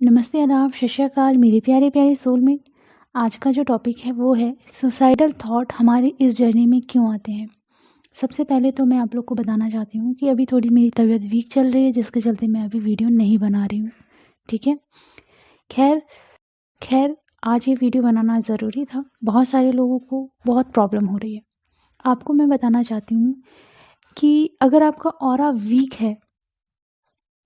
नमस्ते, आदाब, सत श्री अकाल मेरे प्यारे प्यारे सोलमेट। आज का जो टॉपिक है वो है सुसाइडल थॉट हमारी इस जर्नी में क्यों आते हैं। सबसे पहले तो मैं आप लोग को बताना चाहती हूँ कि अभी थोड़ी मेरी तबीयत वीक चल रही है, जिसके चलते मैं अभी वीडियो नहीं बना रही हूँ। ठीक है, खैर खैर आज ये वीडियो बनाना ज़रूरी था। बहुत सारे लोगों को बहुत प्रॉब्लम हो रही है। आपको मैं बताना चाहती हूँ कि अगर आपका ऑरा वीक है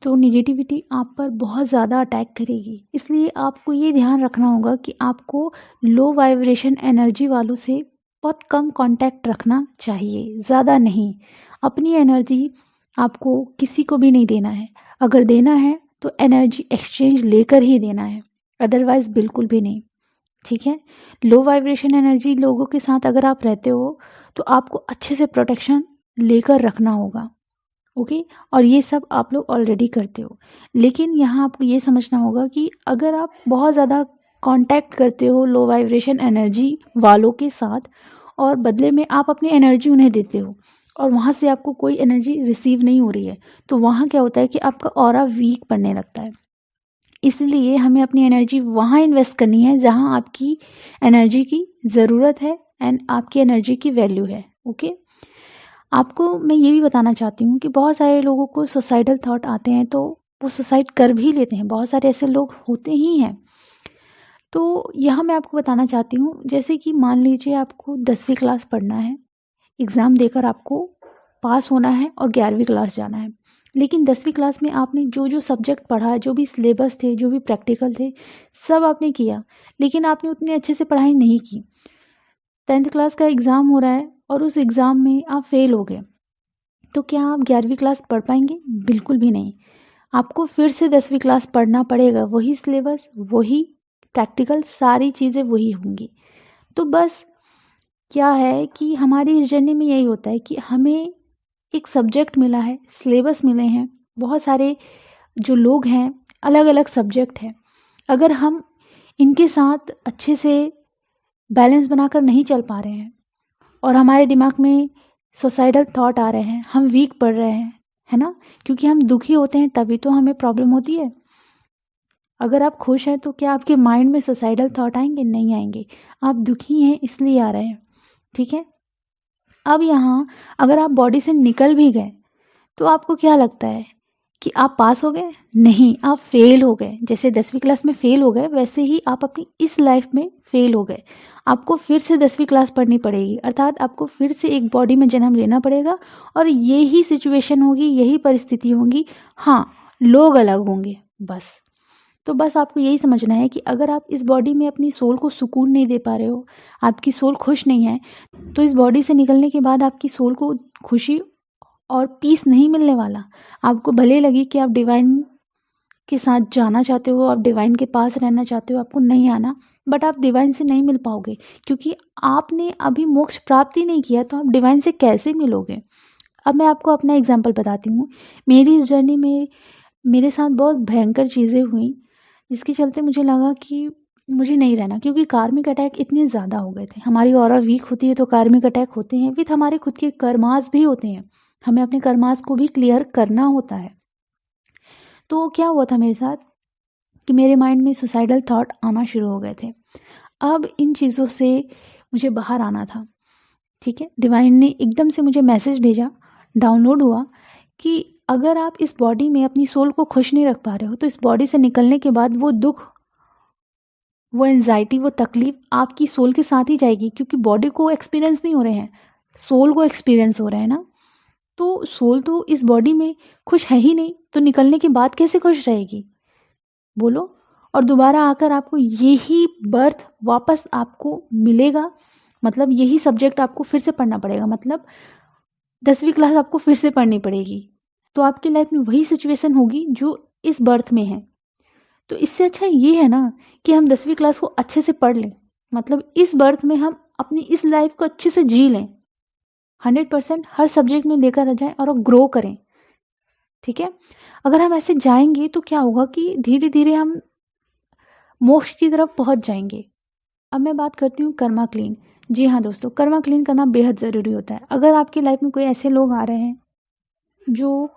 तो निगेटिविटी आप पर बहुत ज़्यादा अटैक करेगी। इसलिए आपको ये ध्यान रखना होगा कि आपको लो वाइब्रेशन एनर्जी वालों से बहुत कम कांटेक्ट रखना चाहिए, ज़्यादा नहीं। अपनी एनर्जी आपको किसी को भी नहीं देना है। अगर देना है तो एनर्जी एक्सचेंज लेकर ही देना है, अदरवाइज़ बिल्कुल भी नहीं। ठीक है, लो वाइब्रेशन एनर्जी लोगों के साथ अगर आप रहते हो तो आपको अच्छे से प्रोटेक्शन लेकर रखना होगा। ओके, और ये सब आप लोग ऑलरेडी करते हो। लेकिन यहाँ आपको ये समझना होगा कि अगर आप बहुत ज़्यादा कांटेक्ट करते हो लो वाइब्रेशन एनर्जी वालों के साथ और बदले में आप अपनी एनर्जी उन्हें देते हो और वहाँ से आपको कोई एनर्जी रिसीव नहीं हो रही है, तो वहाँ क्या होता है कि आपका ऑरा वीक पड़ने लगता है। इसलिए हमें अपनी एनर्जी वहाँ इन्वेस्ट करनी है जहाँ आपकी एनर्जी की ज़रूरत है एंड आपकी एनर्जी की वैल्यू है। ओके, आपको मैं ये भी बताना चाहती हूँ कि बहुत सारे लोगों को सुसाइडल थॉट आते हैं तो वो सुसाइड कर भी लेते हैं। बहुत सारे ऐसे लोग होते ही हैं। तो यहाँ मैं आपको बताना चाहती हूँ, जैसे कि मान लीजिए आपको 10वीं क्लास पढ़ना है, एग्ज़ाम देकर आपको पास होना है और 11वीं क्लास जाना है। लेकिन 10वीं क्लास में आपने जो जो सब्जेक्ट पढ़ा, जो भी सिलेबस थे, जो भी प्रैक्टिकल थे, सब आपने किया, लेकिन आपने उतने अच्छे से पढ़ाई नहीं की। 10th क्लास का एग्ज़ाम हो रहा है और उस एग्ज़ाम में आप फेल हो गए, तो क्या आप 11वीं क्लास पढ़ पाएंगे? बिल्कुल भी नहीं। आपको फिर से 10वीं क्लास पढ़ना पड़ेगा। वही सिलेबस, वही प्रैक्टिकल, सारी चीज़ें वही होंगी। तो बस क्या है कि हमारी इस जर्नी में यही होता है कि हमें एक सब्जेक्ट मिला है, सिलेबस मिले हैं, बहुत सारे जो लोग हैं, अलग अलग सब्जेक्ट हैं। अगर हम इनके साथ अच्छे से बैलेंस बनाकर नहीं चल पा रहे हैं और हमारे दिमाग में सुसाइडल थॉट आ रहे हैं, हम वीक पड़ रहे हैं, है ना, क्योंकि हम दुखी होते हैं तभी तो हमें प्रॉब्लम होती है। अगर आप खुश हैं तो क्या आपके माइंड में सुसाइडल थॉट आएंगे? नहीं आएंगे। आप दुखी हैं इसलिए आ रहे हैं। ठीक है, अब यहाँ अगर आप बॉडी से निकल भी गए तो आपको क्या लगता है कि आप पास हो गए? नहीं, आप फेल हो गए। जैसे 10वीं क्लास में फेल हो गए, वैसे ही आप अपनी इस लाइफ में फेल हो गए। आपको फिर से 10वीं क्लास पढ़नी पड़ेगी, अर्थात आपको फिर से एक बॉडी में जन्म लेना पड़ेगा और यही सिचुएशन होगी, यही परिस्थिति होंगी। हाँ, लोग अलग होंगे बस। तो बस आपको यही समझना है कि अगर आप इस बॉडी में अपनी सोल को सुकून नहीं दे पा रहे हो, आपकी सोल खुश नहीं है, तो इस बॉडी से निकलने के बाद आपकी सोल को खुशी और पीस नहीं मिलने वाला। आपको भले लगे कि आप डिवाइन के साथ जाना चाहते हो, आप डिवाइन के पास रहना चाहते हो, आपको नहीं आना, बट आप डिवाइन से नहीं मिल पाओगे क्योंकि आपने अभी मोक्ष प्राप्त ही नहीं किया, तो आप डिवाइन से कैसे मिलोगे। अब मैं आपको अपना एग्जाम्पल बताती हूँ। मेरी इस जर्नी में मेरे साथ बहुत भयंकर चीज़ें हुई, जिसके चलते मुझे लगा कि मुझे नहीं रहना, क्योंकि कार्मिक अटैक इतने ज़्यादा हो गए थे। हमारी ऑरा वीक होती है तो कार्मिक अटैक होते हैं, विथ हमारे खुद के कर्मास भी होते हैं। हमें अपने कर्मास को भी क्लियर करना होता है। तो क्या हुआ था मेरे साथ कि मेरे माइंड में सुसाइडल थॉट आना शुरू हो गए थे। अब इन चीज़ों से मुझे बाहर आना था। ठीक है, डिवाइन ने एकदम से मुझे मैसेज भेजा, डाउनलोड हुआ कि अगर आप इस बॉडी में अपनी सोल को खुश नहीं रख पा रहे हो तो इस बॉडी से निकलने के बाद वो दुख, वो एंजाइटी, वो तकलीफ आपकी सोल के साथ ही जाएगी, क्योंकि बॉडी को एक्सपीरियंस नहीं हो रहे हैं, सोल को एक्सपीरियंस हो रहे हैं ना। तो सोल तो इस बॉडी में खुश है ही नहीं, तो निकलने के बाद कैसे खुश रहेगी, बोलो। और दोबारा आकर आपको यही बर्थ वापस आपको मिलेगा, मतलब यही सब्जेक्ट आपको फिर से पढ़ना पड़ेगा, मतलब 10वीं क्लास आपको फिर से पढ़नी पड़ेगी। तो आपकी लाइफ में वही सिचुएशन होगी जो इस बर्थ में है। तो इससे अच्छा ये है ना कि हम 10वीं क्लास को अच्छे से पढ़ लें, मतलब इस बर्थ में हम अपनी इस लाइफ को अच्छे से जी लें, 100% हर सब्जेक्ट में लेकर आ जाएं और ग्रो करें। ठीक है, अगर हम ऐसे जाएंगे तो क्या होगा कि धीरे धीरे हम मोक्ष की तरफ पहुंच जाएंगे। अब मैं बात करती हूँ कर्मा क्लीन। जी हाँ दोस्तों, कर्मा क्लीन करना बेहद ज़रूरी होता है। अगर आपकी लाइफ में कोई ऐसे लोग आ रहे हैं जो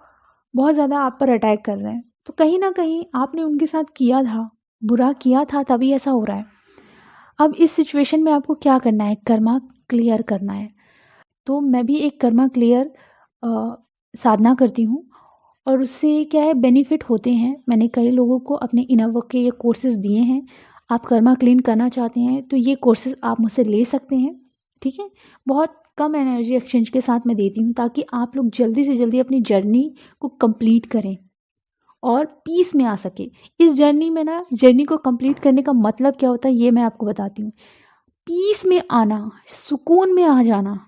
बहुत ज़्यादा आप पर अटैक कर रहे हैं, तो कहीं ना कहीं आपने उनके साथ किया था, बुरा किया था, तभी ऐसा हो रहा है। अब इस सिचुएशन में आपको क्या करना है? कर्मा क्लियर करना है। तो मैं भी एक कर्मा क्लियर साधना करती हूँ, और उससे क्या है, बेनिफिट होते हैं। मैंने कई लोगों को अपने इनर वर्क के ये कोर्सेज दिए हैं। आप कर्मा क्लीन करना चाहते हैं तो ये कोर्सेज आप मुझसे ले सकते हैं, ठीक है। बहुत कम एनर्जी एक्सचेंज के साथ मैं देती हूँ, ताकि आप लोग जल्दी से जल्दी अपनी जर्नी को कंप्लीट करें और पीस में आ सके। इस जर्नी में ना, जर्नी को कंप्लीट करने का मतलब क्या होता है ये मैं आपको बताती हूँ। पीस में आना, सुकून में आ जाना,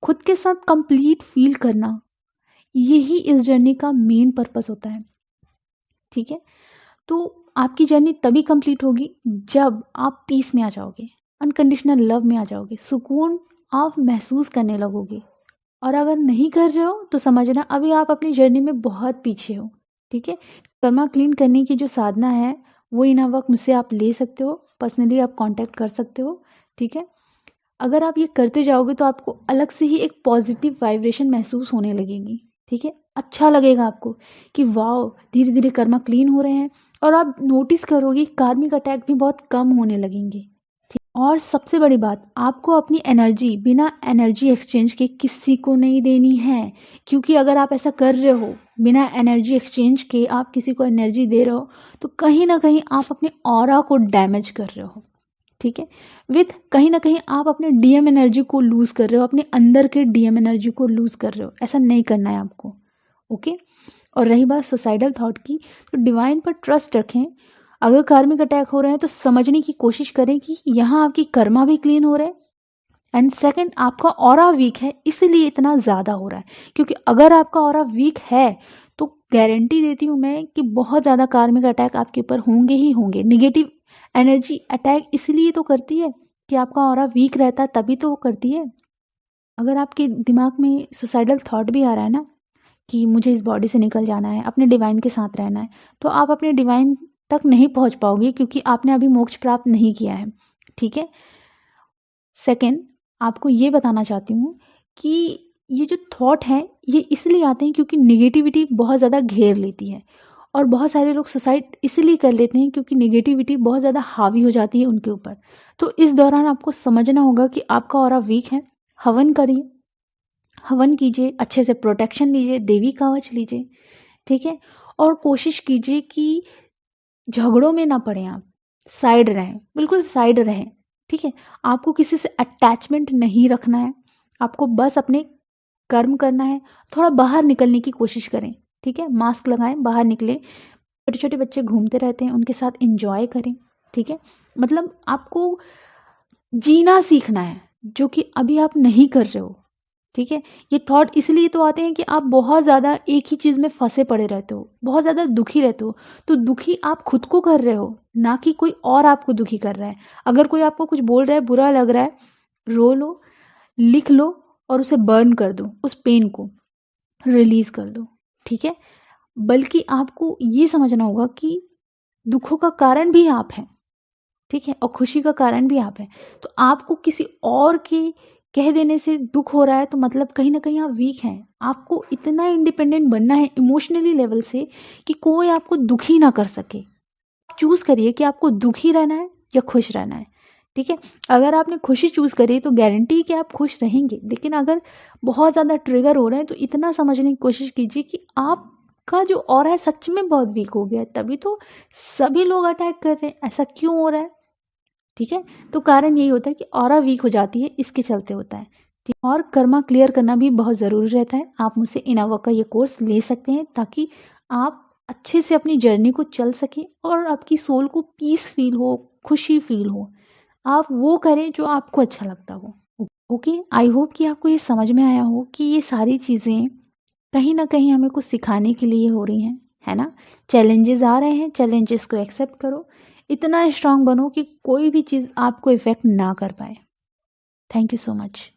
खुद के साथ कंप्लीट फील करना, यही इस जर्नी का मेन पर्पस होता है, ठीक है। तो आपकी जर्नी तभी कंप्लीट होगी जब आप पीस में आ जाओगे, अनकंडीशनल लव में आ जाओगे, सुकून आप महसूस करने लगोगे। और अगर नहीं कर रहे हो तो समझना अभी आप अपनी जर्नी में बहुत पीछे हो, ठीक है। कर्मा क्लीन करने की जो साधना है वो इनर वर्क मुझसे आप ले सकते हो, पर्सनली आप कांटेक्ट कर सकते हो, ठीक है। अगर आप ये करते जाओगे तो आपको अलग से ही एक पॉजिटिव वाइब्रेशन महसूस होने लगेगी, ठीक है। अच्छा लगेगा आपको कि वाओ, धीरे धीरे कर्मा क्लीन हो रहे हैं, और आप नोटिस करोगे कार्मिक अटैक भी बहुत कम होने लगेंगे, ठीक। और सबसे बड़ी बात, आपको अपनी एनर्जी बिना एनर्जी एक्सचेंज के किसी को नहीं देनी है। क्योंकि अगर आप ऐसा कर रहे हो, बिना एनर्जी एक्सचेंज के आप किसी को एनर्जी दे रहे हो, तो कहीं ना कहीं आप अपने ऑरा को डैमेज कर रहे हो, ठीक है। विथ कहीं ना कहीं आप अपने डीएम एनर्जी को लूज कर रहे हो, अपने अंदर के डीएम एनर्जी को लूज कर रहे हो। ऐसा नहीं करना है आपको, ओके। और रही बात सुसाइडल थॉट की, तो डिवाइन पर ट्रस्ट रखें। अगर कार्मिक अटैक हो रहे हैं तो समझने की कोशिश करें कि यहाँ आपकी कर्मा भी क्लीन हो रहे हैं, एंड सेकंड, आपका ऑरा वीक है इसलिए इतना ज़्यादा हो रहा है। क्योंकि अगर आपका ऑरा वीक है तो गारंटी देती हूँ मैं कि बहुत ज़्यादा कार्मिक अटैक आपके ऊपर होंगे ही होंगे। निगेटिव एनर्जी अटैक इसलिए तो करती है कि आपका ऑरा वीक रहता है, तभी तो वो करती है। अगर आपके दिमाग में सुसाइडल थॉट भी आ रहा है ना कि मुझे इस बॉडी से निकल जाना है, अपने डिवाइन के साथ रहना है, तो आप अपने डिवाइन तक नहीं पहुंच पाओगे, क्योंकि आपने अभी मोक्ष प्राप्त नहीं किया है, ठीक है। सेकंड, आपको ये बताना चाहती हूँ कि ये जो थॉट हैं ये इसलिए आते हैं क्योंकि निगेटिविटी बहुत ज़्यादा घेर लेती है, और बहुत सारे लोग सुसाइड इसलिए कर लेते हैं क्योंकि निगेटिविटी बहुत ज़्यादा हावी हो जाती है उनके ऊपर। तो इस दौरान आपको समझना होगा कि आपका ऑरा वीक है। हवन करिए, हवन कीजिए, अच्छे से प्रोटेक्शन लीजिए, देवी कवच लीजिए, ठीक है। और कोशिश कीजिए कि झगड़ों में ना पड़े, आप साइड रहें, बिल्कुल साइड रहें, ठीक है। आपको किसी से अटैचमेंट नहीं रखना है, आपको बस अपने कर्म करना है। थोड़ा बाहर निकलने की कोशिश करें, ठीक है। मास्क लगाएं, बाहर निकलें। छोटे छोटे बच्चे घूमते रहते हैं, उनके साथ एंजॉय करें, ठीक है। मतलब आपको जीना सीखना है, जो कि अभी आप नहीं कर रहे हो, ठीक है। ये थॉट इसलिए तो आते हैं कि आप बहुत ज़्यादा एक ही चीज़ में फंसे पड़े रहते हो, बहुत ज़्यादा दुखी रहते हो। तो दुखी आप खुद को कर रहे हो, ना कि कोई और आपको दुखी कर रहा है। अगर कोई आपको कुछ बोल रहा है, बुरा लग रहा है, रो लो, लिख लो, और उसे बर्न कर दो, उस पेन को रिलीज कर दो, ठीक है। बल्कि आपको ये समझना होगा कि दुखों का कारण भी आप हैं, ठीक है, और खुशी का कारण भी आप हैं। तो आपको किसी और के कह देने से दुख हो रहा है तो मतलब कहीं ना कहीं आप वीक हैं। आपको इतना इंडिपेंडेंट बनना है इमोशनली लेवल से कि कोई आपको दुखी ना कर सके। चूज करिए कि आपको दुखी रहना है या खुश रहना है, ठीक है। अगर आपने खुशी चूज करी तो गारंटी कि आप खुश रहेंगे। लेकिन अगर बहुत ज़्यादा ट्रिगर हो रहे हैं तो इतना समझने की कोशिश कीजिए कि आपका जो ऑरा है सच में बहुत वीक हो गया है, तभी तो सभी लोग अटैक कर रहे हैं। ऐसा क्यों हो रहा है, ठीक है। तो कारण यही होता है कि ऑरा वीक हो जाती है, इसके चलते होता है, ठीक। और कर्मा क्लियर करना भी बहुत ज़रूरी रहता है। आप मुझसे इनर वर्क का ये कोर्स ले सकते हैं ताकि आप अच्छे से अपनी जर्नी को चल सके और आपकी सोल को पीस फील हो, खुशी फील हो। आप वो करें जो आपको अच्छा लगता हो, ओके। आई होप कि आपको ये समझ में आया हो कि ये सारी चीज़ें कहीं ना कहीं हमें कुछ सिखाने के लिए हो रही हैं, है ना। चैलेंजेस आ रहे हैं, चैलेंजेस को एक्सेप्ट करो। इतना स्ट्रांग बनो कि कोई भी चीज़ आपको इफ़ेक्ट ना कर पाए। Thank you so much.